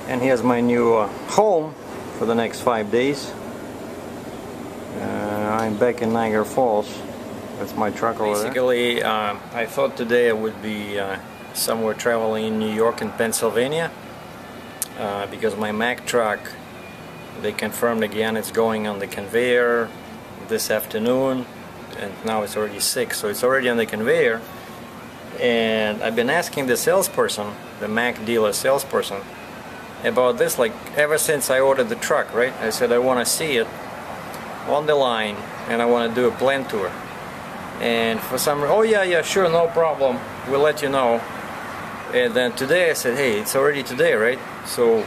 And here's my new home for the next 5 days. I'm back in Niagara Falls. That's my truck over there. Basically, I thought today I would be somewhere traveling in New York and Pennsylvania because my Mack truck, they confirmed again it's going on the conveyor this afternoon, and now it's already 6, so it's already on the conveyor. And I've been asking the salesperson, the Mack dealer salesperson, about this like ever since I ordered the truck, right? I said I want to see it on the line and I want to do a plant tour. And for some reason, oh yeah, sure, no problem, we'll let you know. And then today I said, hey, it's already today, right? So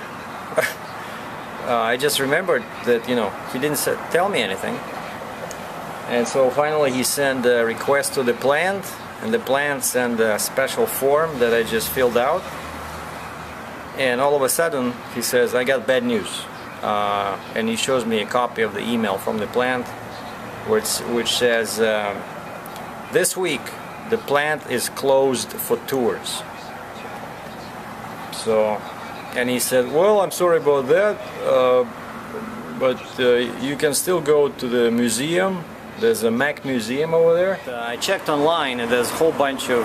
I just remembered that, you know, he didn't tell me anything. And so finally he sent a request to the plant, and the plant sent a special form that I just filled out. And all of a sudden he says, I got bad news. And he shows me a copy of the email from the plant which says, this week the plant is closed for tours. So, and he said, well, I'm sorry about that, but you can still go to the museum. There's a Mack museum over there. I checked online and there's a whole bunch of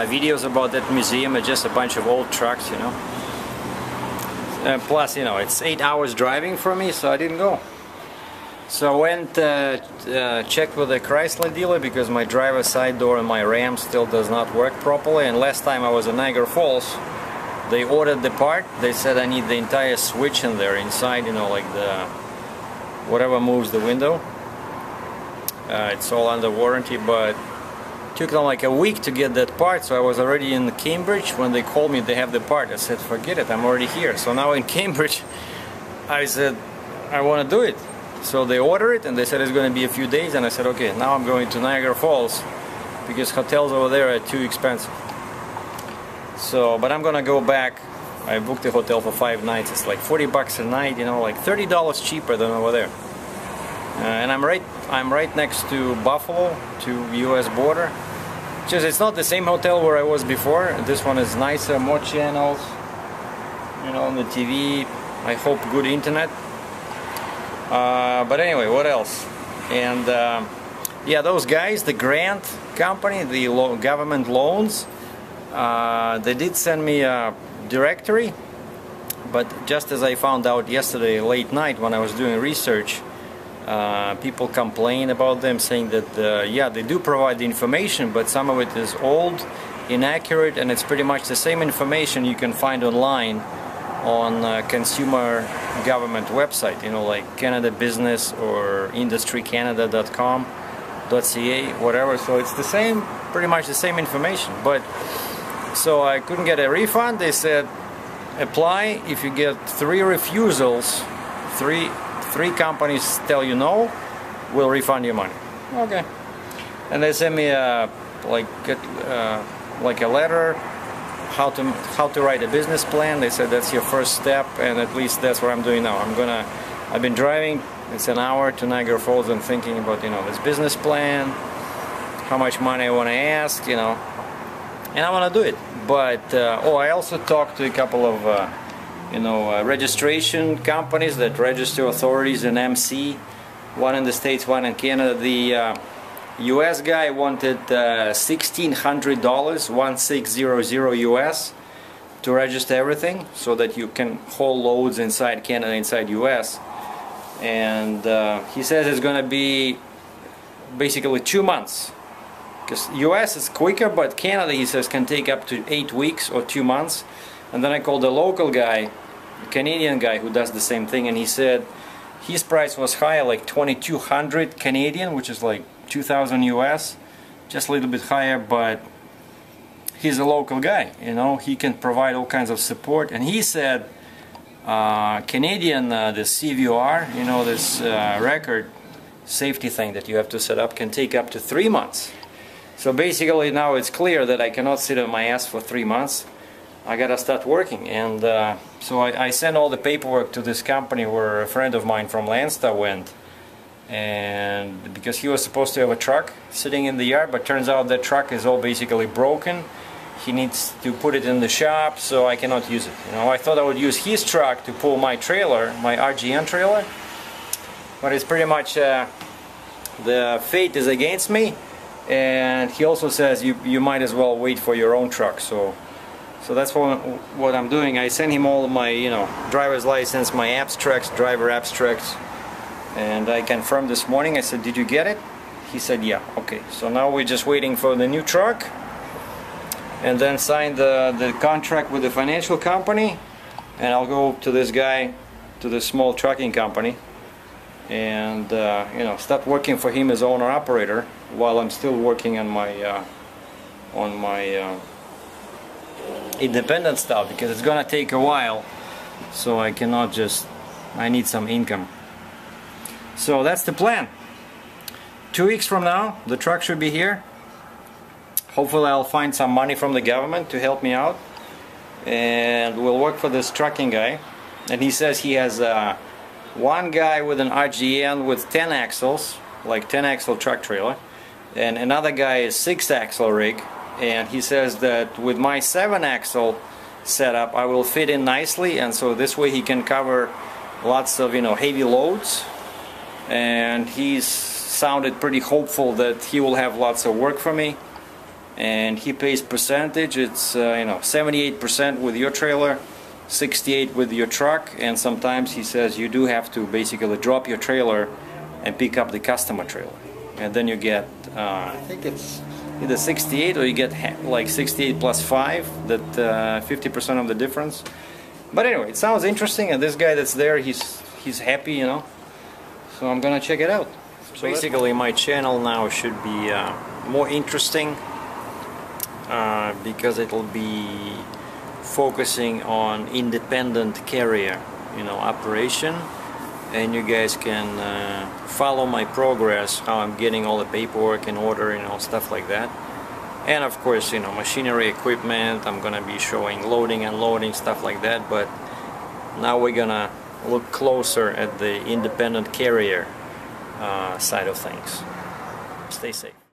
videos about that museum. It's just a bunch of old trucks, you know. Plus, you know, it's 8 hours driving for me, so I didn't go. So I went checked with the Chrysler dealer because my driver's side door and my Ram still does not work properly. And last time I was in Niagara Falls, they ordered the part. They said I need the entire switch in there inside, you know, like the whatever moves the window. It's all under warranty, but it took them like a week to get that part. So I was already in Cambridge when they called me. They have the part. I said, forget it, I'm already here. So now in Cambridge, I said, I want to do it. So they ordered it and they said it's going to be a few days, and I said, okay, now I'm going to Niagara Falls because hotels over there are too expensive. So, but I'm going to go back. I booked a hotel for 5 nights. It's like 40 bucks a night, you know, like $30 cheaper than over there. And I'm right next to Buffalo, to US border. Just it's not the same hotel where I was before. This one is nicer, more channels, you know, on the TV. I hope good internet. But anyway, what else? And yeah, those guys, the grant company, the government loans, they did send me a directory, but just as I found out yesterday late night when I was doing research, people complain about them, saying that yeah, they do provide the information, but some of it is old, inaccurate, and it's pretty much the same information you can find online on consumer government website, you know, like Canada Business or industrycanada.com, .ca, whatever. So it's the same, pretty much the same information. But so I couldn't get a refund. They said apply. If you get 3 refusals, three companies tell you no, we'll refund your money. Okay. And they sent me like a letter. How to write a business plan. They said that's your first step, and at least that's what I'm doing now. I've been driving, it's an hour to Niagara Falls, and thinking about, you know, this business plan, how much money I want to ask, you know, and I want to do it. But oh, I also talked to a couple of you know, registration companies that register authorities in MC, one in the States, one in Canada. The US guy wanted $1,600, 1600 US, to register everything so that you can haul loads inside Canada, inside US. And he says it's going to be basically 2 months, because US is quicker, but Canada, he says, can take up to 8 weeks or 2 months. And then I called the local guy, the Canadian guy who does the same thing, and he said his price was higher, like 2,200 Canadian, which is like 2,000 US, just a little bit higher, but he's a local guy, you know, he can provide all kinds of support. And he said Canadian, the CVR, you know, this record safety thing that you have to set up, can take up to 3 months. So basically now it's clear that I cannot sit on my ass for 3 months. I gotta start working. And so I sent all the paperwork to this company where a friend of mine from Landstar went, and because he was supposed to have a truck sitting in the yard, but turns out that truck is all basically broken. he needs to put it in the shop, so I cannot use it. You know, I thought I would use his truck to pull my trailer, my RGN trailer, but it's pretty much the fate is against me. And he also says you might as well wait for your own truck. So that's what I'm doing. I sent him all of my, you know, driver's license, my abstracts, driver abstracts, and I confirmed this morning. I said, did you get it? He said, yeah. Okay, so now we're just waiting for the new truck, and then sign the contract with the financial company, and I'll go to this guy, to the small trucking company, and you know, start working for him as owner-operator while I'm still working on my independent stuff, because it's gonna take a while, so I cannot just, I need some income. So that's the plan. 2 weeks from now the truck should be here. Hopefully I'll find some money from the government to help me out, and we'll work for this trucking guy. And he says he has one guy with an RGN with 10 axles, like 10 axle truck trailer, and another guy is 6 axle rig, and he says that with my 7 axle setup I will fit in nicely, and so this way he can cover lots of, you know, heavy loads. And he's sounded pretty hopeful that he will have lots of work for me, and he pays percentage. It's you know, 78% with your trailer, 68 with your truck, and sometimes he says you do have to basically drop your trailer and pick up the customer trailer, and then you get I think it's either 68 or you get like 68 plus 5, that 50% of the difference. But anyway, it sounds interesting, and this guy that's there, he's happy, you know, so I'm gonna check it out. So basically my channel now should be more interesting, because it'll be focusing on independent carrier, you know, operation, and you guys can follow my progress, how I'm getting all the paperwork in order, you know, stuff like that. And of course, you know, machinery, equipment, I'm gonna be showing loading, unloading, stuff like that. But now we're gonna look closer at the independent carrier side of things. Stay safe.